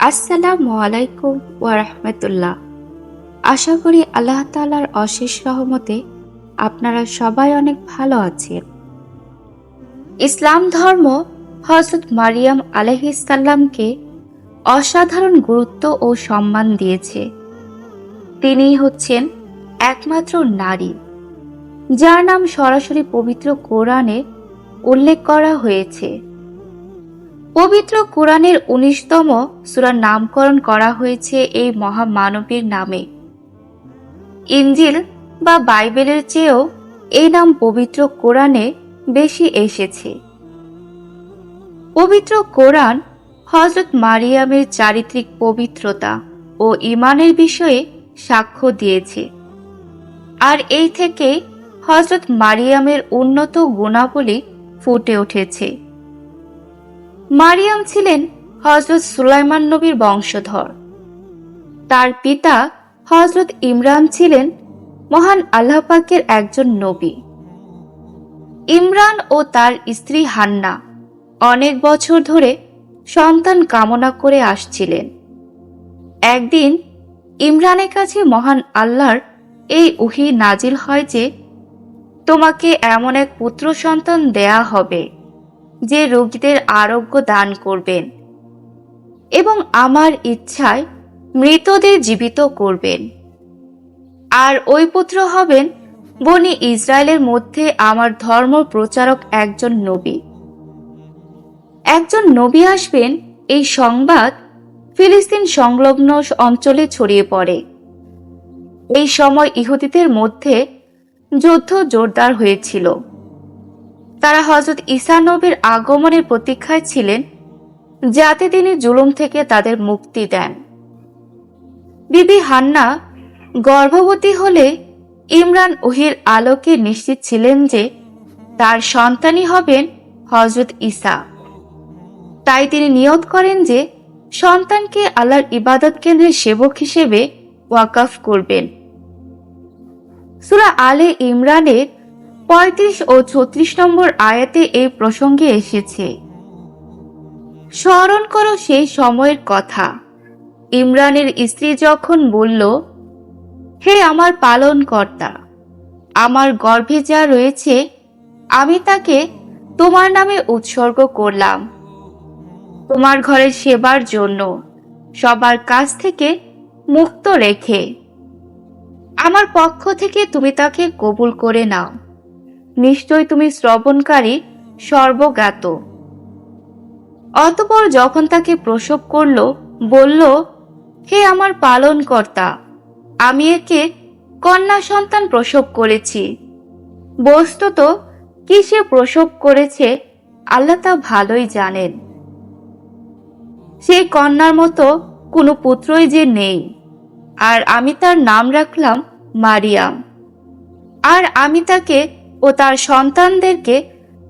আসসালামু আলাইকুম ওয়া রাহমাতুল্লাহ। আশা করি আল্লাহ তাআলার অশেষ রহমতে আপনারা সবাই অনেক ভালো আছেন। ইসলাম ধর্ম হযরত মারিয়াম আলাইহিস সালামকে অসাধারণ গুরুত্ব ও সম্মান দিয়েছে। তিনিই হচ্ছেন একমাত্র নারী যার নাম সরাসরি পবিত্র কোরআনে উল্লেখ করা হয়েছে। পবিত্র কোরআনের ১৯তম সূরার নামকরণ করা হয়েছে এই মহামানবীর নামে। ইনজিল বা বাইবেলের চেয়েও এই নাম পবিত্র কোরআনে বেশি এসেছে। পবিত্র কোরআন হযরত মারিয়ামের চারিত্রিক পবিত্রতা ও ঈমানের বিষয়ে সাক্ষ্য দিয়েছে, আর এই থেকে হযরত মারিয়ামের উন্নত গুণাবলী ফুটে উঠেছে। মারিয়াম ছিলেন হযরত সুলাইমান নবীর বংশধর। তার পিতা হযরত ইমরান ছিলেন মহান আল্লাহ পাকের একজন নবী। ইমরান ও তার স্ত্রী হান্না অনেক বছর ধরে সন্তান কামনা করে আসছিলেন। একদিন ইমরানের কাছে মহান আল্লাহর এই ওহী নাজিল হয় যে, তোমাকে এমন এক পুত্র সন্তান দেয়া হবে যে রোগীদের আরোগ্য দান করবেন এবং আমার ইচ্ছায় মৃতদের জীবিত করবেন। আর ওই পুত্র হবেন বনি ইসরায়েলের মধ্যে আমার ধর্ম প্রচারক একজন নবী। একজন নবী আসবেন, এই সংবাদ ফিলিস্তিন সংলগ্ন অঞ্চলে ছড়িয়ে পড়ে। এই সময় ইহুদিদের মধ্যে যুদ্ধ জোরদার হয়েছিল। তারা হযরত ঈসা নবীর আগমনের প্রতীক্ষায় ছিলেন যাতে তিনি জুলুম থেকে তাদের মুক্তি দেন। বিবি হান্না গর্ভবতী হলে ইমরান ওহীর আলোকে নিশ্চিত ছিলেন যে তার সন্তানই হবেন হযরত ঈসা। তাই তিনি নিয়ত করেন যে সন্তানকে আল্লাহর ইবাদত কেন্দ্রের সেবক হিসেবে ওয়াকফ করবেন। সূরা আলে ইমরানের ৩৫ ও ৩৬ নম্বর আয়াতে এই প্রসঙ্গে এসেছে। স্মরণ করো সেই সময়ের কথা, ইমরানের স্ত্রী যখন বলল, হে আমার পালনকর্তা, আমার গর্ভে যা রয়েছে আমি তাকে তোমার নামে উৎসর্গ করলাম, তোমার ঘরের সেবার জন্য সবার কাছ থেকে মুক্ত রেখে আমার পক্ষ থেকে তুমি তাকে কবুল করে নাও। নিশ্চয় তুমি শ্রবণকারী সর্বজ্ঞাত। অতঃপর যখন তাকে প্রসব করল, বলল, হে আমার পালনকর্তা, আমি একে কন্যা সন্তান প্রসব করেছি। বস্তুত কি সে প্রসব করেছে আল্লাহ তা ভালোই জানেন। সেই কন্যার মতো কোনো পুত্রই যে নেই, আর আমি তার নাম রাখলাম মারিয়াম। আর আমি তাকে ও তার সন্তানদেরকে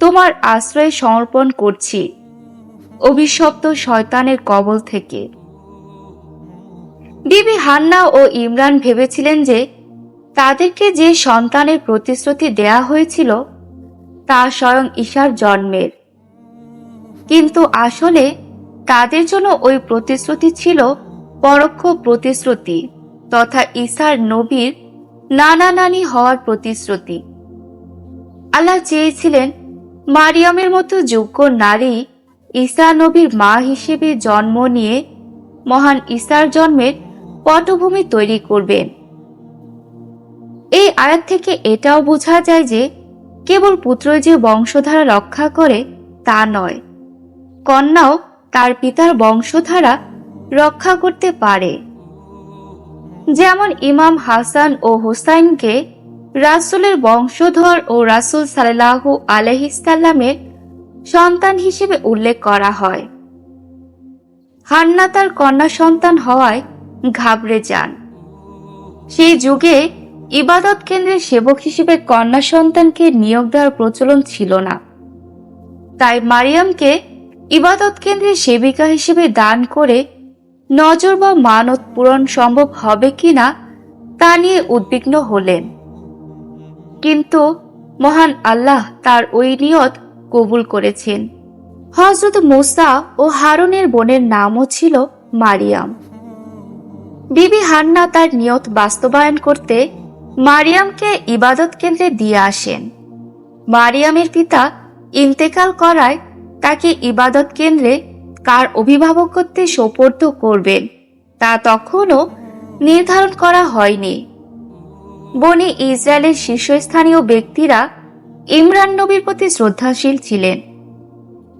তোমার আশ্রয়ে সমর্পণ করছি অভিশপ্ত শয়তানের কবল থেকে। বিবি হান্না ও ইমরান ভেবেছিলেন যে তাদেরকে যে সন্তানের প্রতিশ্রুতি দেয়া হয়েছিল তা স্বয়ং ঈসার জন্মের, কিন্তু আসলে তাদের জন্য ওই প্রতিশ্রুতি ছিল পরোক্ষ প্রতিশ্রুতি তথা ঈসার নবীর নানা নানি হওয়ার প্রতিশ্রুতি। আল্লাহ চেয়েছিলেন মারিয়ামের মতো যোগ্য নারী ঈসা নবীর মা হিসেবে জন্ম নিয়ে মহান ঈসার জন্মের পটভূমি তৈরি করবেন। এই আয়াত থেকে এটাও বোঝা যায় যে কেবল পুত্রই যে বংশধারা রক্ষা করে তা নয়, কন্যাও তার পিতার বংশধারা রক্ষা করতে পারে। যেমন ইমাম হাসান ও হুসাইনকে রাসূলের বংশধর ও রাসূল সাল্লাল্লাহু আলাইহিস সাল্লামের সন্তান হিসেবে উল্লেখ করা হয়। হান্না তার কন্যা সন্তান হওয়ায় ঘাবড়ে যান। সেই যুগে ইবাদত কেন্দ্রের সেবক হিসেবে কন্যা সন্তানকে নিয়োগ দেওয়ার প্রচলন ছিল না। তাই মারিয়ামকে ইবাদত কেন্দ্রের সেবিকা হিসেবে দান করে নজর বা মানত পূরণ সম্ভব হবে কিনা তা নিয়ে উদ্বিগ্ন হলেন। কিন্তু মহান আল্লাহ তার ওই নিয়ত কবুল করেছেন। হযরত মূসা ও হারুনের বোনের নামও ছিল মারিয়াম। বিবি হান্না তার নিয়ত বাস্তবায়ন করতে মারিয়ামকে ইবাদত কেন্দ্রে দিয়ে আসেন। মারিয়ামের পিতা ইন্তেকাল করায় তাকে ইবাদত কেন্দ্রে কার অভিভাবকত্বে সোপর্দ করবেন তা তখনও নির্ধারণ করা হয়নি। বনি ইসরায়েলের শীর্ষস্থানীয় ব্যক্তিরা ইমরান নবীর প্রতি শ্রদ্ধাশীল ছিলেন,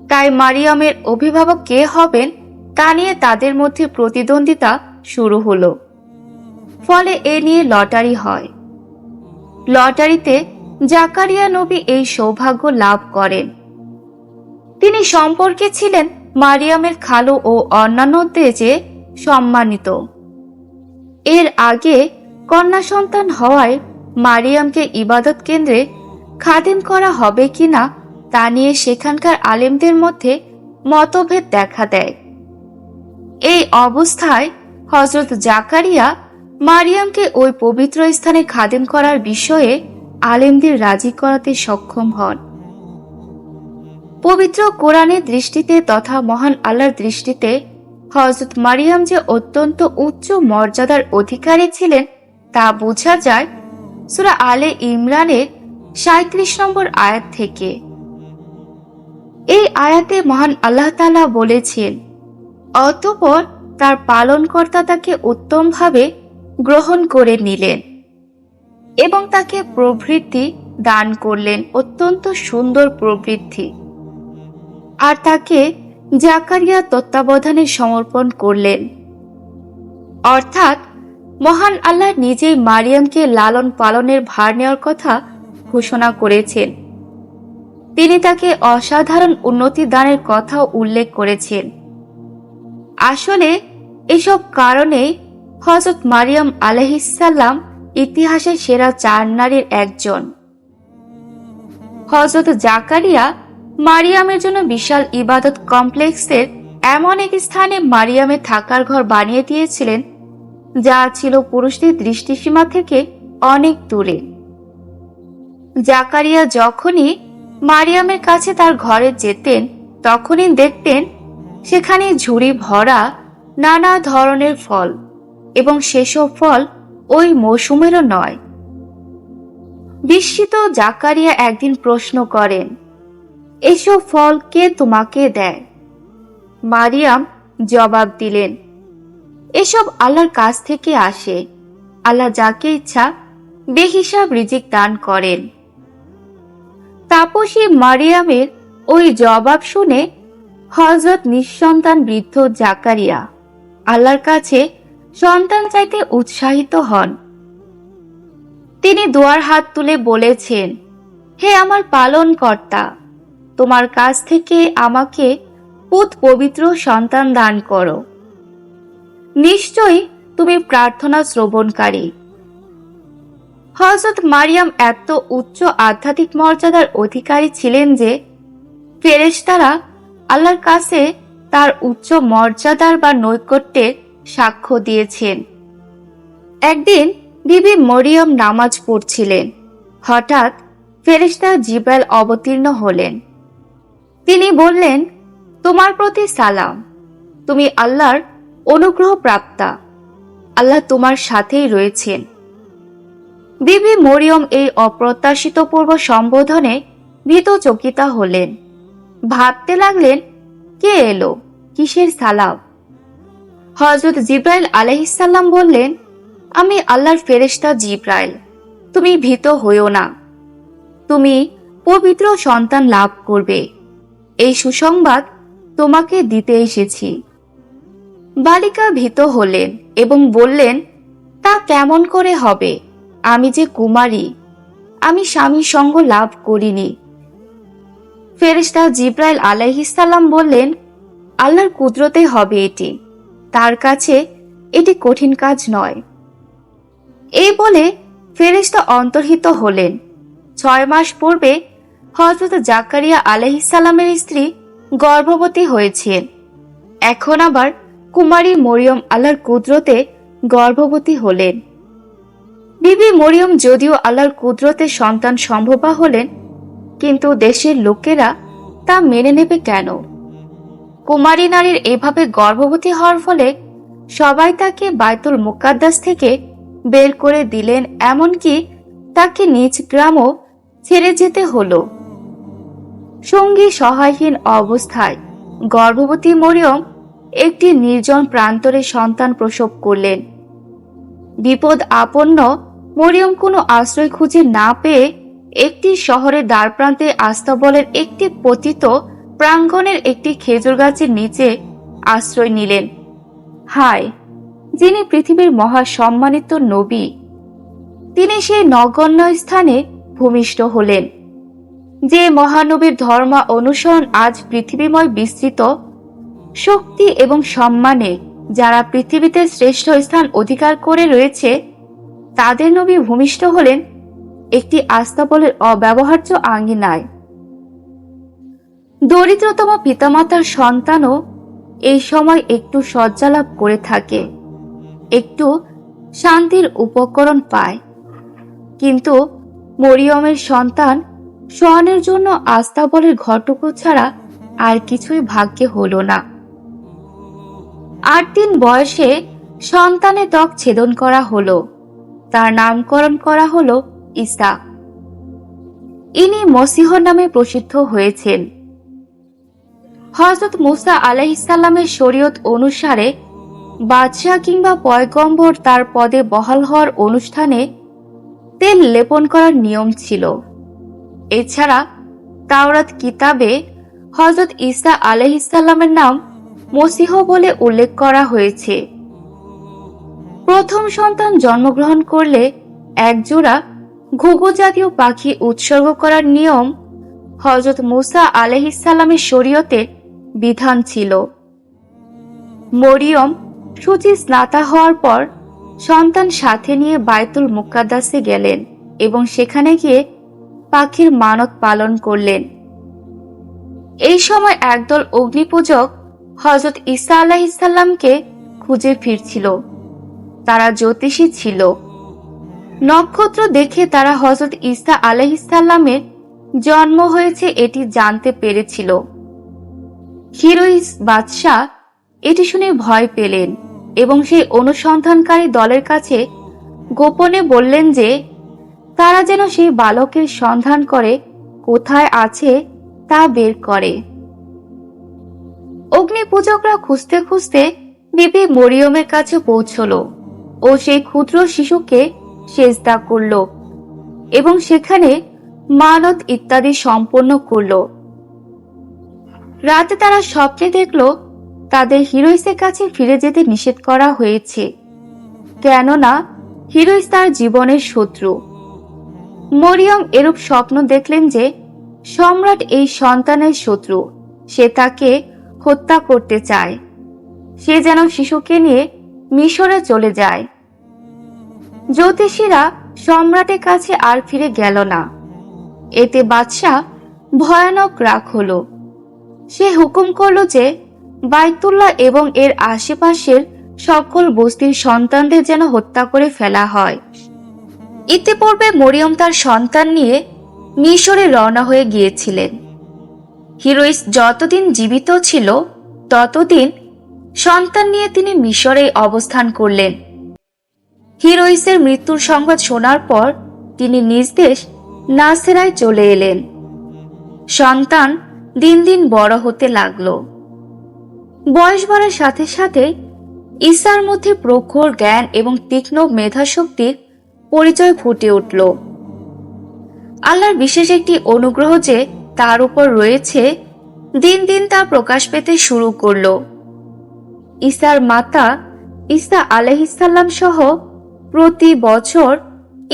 তাই মারিয়ামের অভিভাবক কে হবেন তা নিয়ে তাদের মধ্যে প্রতিদ্বন্দ্বিতা শুরু হলো। ফলে এ নিয়ে লটারি হয়। লটারিতে জাকারিয়া নবী এই সৌভাগ্য লাভ করেন। তিনি সম্পর্কে ছিলেন মারিয়ামের খালু ও অন্যান্যদের চেয়ে সম্মানিত। এর আগে কন্যা সন্তান হওয়ায় মারিয়ামকে ইবাদত কেন্দ্রে খাদেম করা হবে কিনা তা নিয়ে সেখানকার আলেমদের মধ্যে মতভেদ দেখা দেয়। এই অবস্থায় হযরত জাকারিয়া মারিয়ামকে ওই পবিত্র স্থানে খাদেম করার বিষয়ে আলেমদের রাজি করাতে সক্ষম হন। পবিত্র কোরআনের দৃষ্টিতে তথা মহান আল্লাহর দৃষ্টিতে হযরত মারিয়াম যে অত্যন্ত উচ্চ মর্যাদার অধিকারী ছিলেন তা বোঝা যায় সূরা আলে ইমরানের ৩৭ নম্বর আয়াত থেকে। এই আয়াতে মহান আল্লাহ তাআলা বলেছেন, অতঃপর তার পালনকর্তা তাকে উত্তমভাবে গ্রহণ করে নিলেন এবং তাকে প্রবৃত্তি দান করলেন, অত্যন্ত সুন্দর প্রবৃত্তি, আর তাকে জাকারিয়া তত্ত্বাবধানে সমর্পণ করলেন। অর্থাৎ মহান আল্লাহ নিজেই মারিয়ামকে লালন পালনের ভার নেওয়ার কথা ঘোষণা করেছেন। তিনি তাকে অসাধারণ উন্নতি দানের কথাও উল্লেখ করেছেন। আসলে এসব কারণে হযরত মারিয়াম আলাইহিসসালাম ইতিহাসের সেরা 4 নারীর একজন। হযরত জাকারিয়া মারিয়ামের জন্য বিশাল ইবাদত কমপ্লেক্সের এমন এক স্থানে মারিয়ামের থাকার ঘর বানিয়ে দিয়েছিলেন যা ছিল পুরুষদের দৃষ্টিসীমা থেকে অনেক দূরে। জাকারিয়া যখনই মারিয়ামের কাছে তার ঘরে যেতেন তখনই দেখতেন সেখানে ঝুড়ি ভরা নানা ধরনের ফল, এবং সেসব ফল ওই মৌসুমেরও নয়। বিস্মিত জাকারিয়া একদিন প্রশ্ন করেন, এসব ফল কে তোমাকে দেয়? মারিয়াম জবাব দিলেন, এসব আল্লাহর কাছ থেকে আসে। আল্লাহ যাকে ইচ্ছা বেহিসাব রিজিক দান করেন। তাপসী মারিয়ামের ওই জবাব শুনে হযরত নিঃসন্তান বৃদ্ধ জাকারিয়া আল্লাহর কাছে সন্তান চাইতে উৎসাহিত হন। তিনি দোয়ার হাত তুলে বলেছেন, হে আমার পালনকর্তা, তোমার কাছ থেকে আমাকে পুত পবিত্র সন্তান দান করো। নিশ্চয়ই তুমি প্রার্থনা শ্রবণকারী। হযরত মারিয়াম এত উচ্চ আধ্যাত্মিক মর্যাদার অধিকারী ছিলেন যে ফেরেশতারা আল্লাহর কাছে তার উচ্চ মর্যাদার বা নৈকট্যের সাক্ষ্য দিয়েছেন। একদিন বিবি মরিয়ম নামাজ পড়ছিলেন। হঠাৎ ফেরেশতা জিবরাইল অবতীর্ণ হলেন। তিনি বললেন, তোমার প্রতি সালাম, তুমি আল্লাহর অনুগ্রহ প্রাপ্তা, আল্লাহ তোমার সাথেই রয়েছেন। বিবি মরিয়ম এই অপ্রত্যাশিত পূর্ব সম্বোধনে ভীতচকিতা হলেন। ভাবতে লাগলেন, কে এলো, কিসের সালাম? হযরত জিবরাইল আলাইহিসসালাম বললেন, আমি আল্লাহর ফেরেশতা জিবরাইল, তুমি ভীত হইও না, তুমি পবিত্র সন্তান লাভ করবে, এই সুসংবাদ তোমাকে দিতে এসেছি। বালিকা ভীত হলেন এবং বললেন, তা কেমন করে হবে? আমি যে কুমারী, আমি স্বামী সঙ্গ লাভ করিনি। ফেরেশতা জিবরাইল আলাইহিসসালাম বললেন, আল্লাহর কুদরতে হবে এটি, তার কাছে এটি কঠিন কাজ নয়। এই বলে ফেরেশতা অন্তর্হিত হলেন। 6 মাস পূর্বে হযরত জাকারিয়া আলাইহিসসালামের স্ত্রী গর্ভবতী হয়েছেন। এখন আবার কুমারী মরিয়ম আল্লাহর কুদরতে গর্ভবতী হলেন। বিবি মরিয়ম যদিও আল্লাহর কুদরতে সন্তান সম্ভবা হলেন, কিন্তু দেশের লোকেরা তা মেনে নেবে কেন? কুমারী নারীর এভাবে গর্ভবতী হওয়ার ফলে সবাই তাকে বাইতুল মুকাদ্দাস থেকে বের করে দিলেন, এমনকি তাকে নিজ গ্রামও ছেড়ে যেতে হলো। সঙ্গী সহায়হীন অবস্থায় গর্ভবতী মরিয়ম একটি নির্জন প্রান্তরে সন্তান প্রসব করলেন। বিপদ আপন্ন মরিয়ম কোনো আশ্রয় খুঁজে না পেয়ে একটি শহরের দ্বারপ্রান্তে আস্তাবলের একটি পতিত প্রাঙ্গণের একটি খেজুর গাছের নিচে আশ্রয় নিলেন। হায়, যিনি পৃথিবীর মহা সম্মানিত নবী, তিনি সেই নগণ্য স্থানে ভূমিষ্ঠ হলেন। যে মহানবীর ধর্ম অনুসরণ আজ পৃথিবীময় বিস্তৃত, শক্তি এবং সম্মানে যারা পৃথিবীতে শ্রেষ্ঠ স্থান অধিকার করে রয়েছে, তাদের নবী ভূমিষ্ঠ হলেন একটি আস্তাবলের অব্যবহার্য আঙ্গিনায়। দরিদ্রতম পিতামাতার সন্তানও এই সময় একটু শয্যালাভ করে থাকে, একটু শান্তির উপকরণ পায়। কিন্তু মরিয়মের সন্তান শোয়ানোর জন্য আস্তাবলের ঘরটুকু ছাড়া আর কিছুই ভাগ্যে হলো না। 8 দিন বয়সে সন্তানের ত্বক ছেদন করা হলো। তার নামকরণ করা হলো ঈসা। ইনি মসীহ নামে প্রসিদ্ধ হয়েছেন। হযরত মুসা আলাইহিস সালামের শরীয়ত অনুসারে বাদশাহ কিংবা পয়গম্বর তার পদে বহাল হওয়ার অনুষ্ঠানে তেল লেপন করার নিয়ম ছিল। এছাড়া তাওরাত কিতাবে হযরত ঈসা আলাইহিস সালামের নাম মসীহ বলে উল্লেখ করা হয়েছে। প্রথম সন্তান জন্মগ্রহণ করলে একজোড়া ঘুঘু জাতীয় পাখি উৎসর্গ করার নিয়ম হযরত মুসা আলাইহিস সালামের শরীয়তের বিধান ছিল। মরিয়ম শুচি স্নাতা হওয়ার পর সন্তান সাথে নিয়ে বাইতুল মুকাদ্দাসে গেলেন এবং সেখানে গিয়ে পাখির মানত পালন করলেন। এই সময় একদল অগ্নিপূজক হযরত ঈসা আলাইহিস সালামকে খুঁজে ফিরছিল। তারা জ্যোতিষী ছিল। নক্ষত্র দেখে তারা হযরত ঈসা আলাইহিস সালামের জন্ম হয়েছে এটি জানতে পেরেছিল। হিরোইস বাদশাহ এটি শুনে ভয় পেলেন এবং সেই অনুসন্ধানকারী দলের কাছে গোপনে বললেন যে তারা যেন সেই বালকের সন্ধান করে কোথায় আছে তা বের করে। অগ্নিপূজকরা খুঁজতে খুঁজতে বিবি মরিয়মের কাছে পৌঁছল ও সেই ক্ষুদ্র শিশুকে সেজদা করল এবং সেখানে মানত ইত্যাদি সম্পন্ন করল। রাতে তারা স্বপ্নে দেখল তাদের হিরোইসের কাছে ফিরে যেতে নিষেধ করা হয়েছে, কেননা হিরোইস তার জীবনের শত্রু। মরিয়ম এরূপ স্বপ্ন দেখলেন যে সম্রাট এই সন্তানের শত্রু, সে তাকে হত্যা করতে চায়। সে যেন শিশুকে নিয়ে মিশরে চলে যায়। জ্যোতিষীরা সম্রাটের কাছে আর ফিরে গেল না। এতে বাদশাহ ভয়ানক রাগ হলো। সে হুকুম করল যে বাইতুল্লাহ এবং এর আশেপাশের সকল বস্তির সন্তানদের যেন হত্যা করে ফেলা হয়। ইতিপূর্বে মরিয়ম তার সন্তান নিয়ে মিশরে রওনা হয়ে গিয়েছিলেন। হিরোইস যতদিন জীবিত ছিল ততদিন সন্তান নিয়ে তিনি মিশরে অবস্থান করলেন। হিরোইসের মৃত্যুর সংবাদ শোনার পর তিনি নিজ দেশ নাসেরায় চলে এলেন। সন্তান দিন দিন বড় হতে লাগল। বয়স বাড়ার সাথে সাথে ঈসার মধ্যে প্রখর জ্ঞান এবং তীক্ষ্ণ মেধাশক্তির পরিচয় ফুটে উঠল। আল্লাহর বিশেষ একটি অনুগ্রহ যে তার উপর রয়েছে দিন দিন তা প্রকাশ পেতে শুরু করল। ঈসার মাতা ঈসা আলাইহিস সালাম সহ প্রতি বছর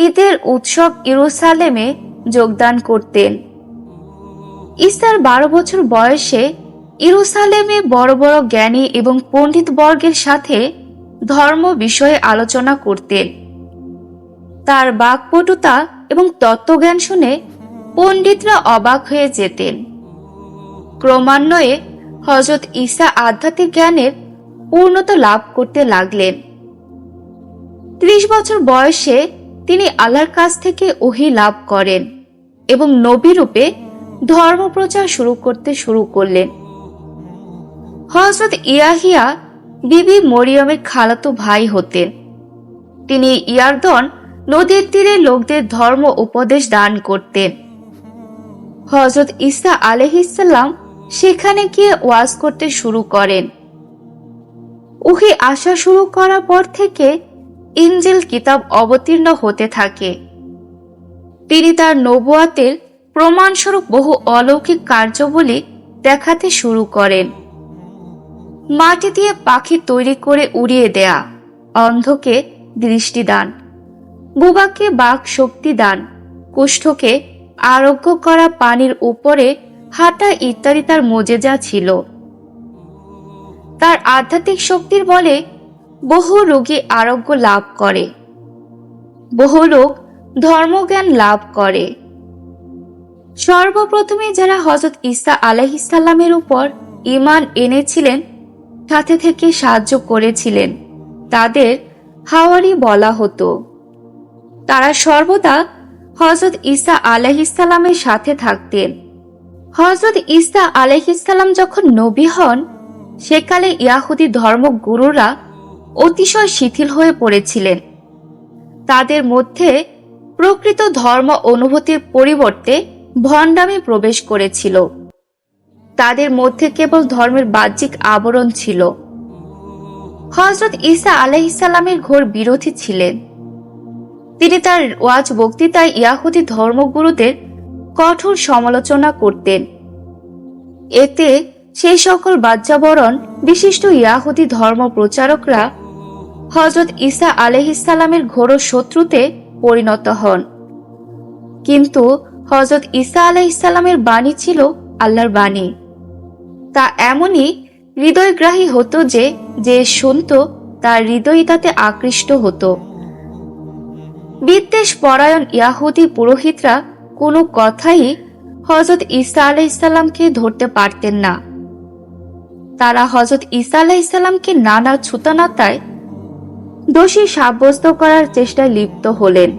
ঈদের উৎসব ইয়েরুসালেমে যোগদান করতেন। ঈসার 12 বছর বয়সে ইয়েরুসালেমে বড় বড় জ্ঞানী এবং পণ্ডিত বর্গের সাথে ধর্ম বিষয়ে আলোচনা করতেন। তার বাকপটুতা এবং তত্ত্বজ্ঞান শুনে পণ্ডিতরা অবাক হয়ে যেতেন। ক্রমান্বয়ে হযরত ঈসা আধ্যাত্মিক জ্ঞানের পূর্ণতা লাভ করতে লাগলেন। 30 বছর বয়সে তিনি আল্লাহর কাছ থেকে ওহী লাভ করেন এবং নবী রূপে ধর্মপ্রচার শুরু করলেন। হযরত ইয়াহিয়া বিবি মরিয়মের খালাতো ভাই হতেন। তিনি ইয়ারদন নদীর তীরে লোকদের ধর্ম উপদেশ দান করতেন। হযরত ঈসা আলাইহিসসালাম সেখানে গিয়ে ওয়াজ করতে শুরু করেন। ওহী আসা শুরু করার পর থেকে ইনজিল কিতাব অবতীর্ণ হতে থাকে। তিনি তার নবুয়াতের প্রমাণস্বরূপ বহু অলৌকিক কার্যাবলী দেখাতে শুরু করেন। মাটি দিয়ে পাখি তৈরি করে উড়িয়ে দেয়া, অন্ধকে দৃষ্টিদান, বোবাকে বাক শক্তি দান, কুষ্ঠকে আরোগ্য করা, পানির উপরে হাঁটা ইত্যাদি তার মোজেজা ছিল। তার আধ্যাত্মিক শক্তির বলে বহু রোগী আরোগ্য লাভ করে, বহু লোক ধর্মজ্ঞান লাভ করে। সর্বপ্রথমে যারা হযরত ঈসা আলাইহিসসালামের উপর ঈমান এনেছিলেন, সাথে থেকে সাহায্য করেছিলেন, তাদের হাওয়ারি বলা হতো। তারা সর্বদা হযরত ঈসা আলাইহিসসালামের সাথে থাকতেন। হযরত ঈসা আলাইহিসসালাম যখন নবী হন, সেকালে ইয়াহুদি ধর্মগুরুরা অতিশয় শিথিল হয়ে পড়েছিলেন। তাদের মধ্যে প্রকৃত ধর্ম অনুভূতির পরিবর্তে ভণ্ডামি প্রবেশ করেছিল। তাদের মধ্যে কেবল ধর্মের বাহ্যিক আবরণ ছিল। হযরত ঈসা আলাইহিসসালামের ঘোর বিরোধী ছিলেন। তিনি তার ওয়াজ বক্তৃতায় ইয়াহুদি ধর্মগুরুদের কঠোর সমালোচনা করতেন। এতে সেই সকল বাহ্যাবরণ বিশিষ্ট ইয়াহুদি ধর্ম প্রচারকরা হযরত ঈসা আলাইহিসসালামের ঘোর শত্রুতে পরিণত হন। কিন্তু হযরত ঈসা আলাইহিসসালামের বাণী ছিল আল্লাহর বাণী। তা এমনই হৃদয়গ্রাহী হতো যে যে শুনত তার হৃদয় তাতে আকৃষ্ট হতো। বিদ্বেষ পরায়ণ ইয়াহুদি পুরোহিতরা কোনো কথাই হযরত ঈসা আলাইহিসসালামকে ধরতে পারতেন না। তারা হযরত ঈসা আলাইহিসসালামকে নানা ছুতানাতায় দোষী সাব্যস্ত করার চেষ্টায় লিপ্ত হলেন।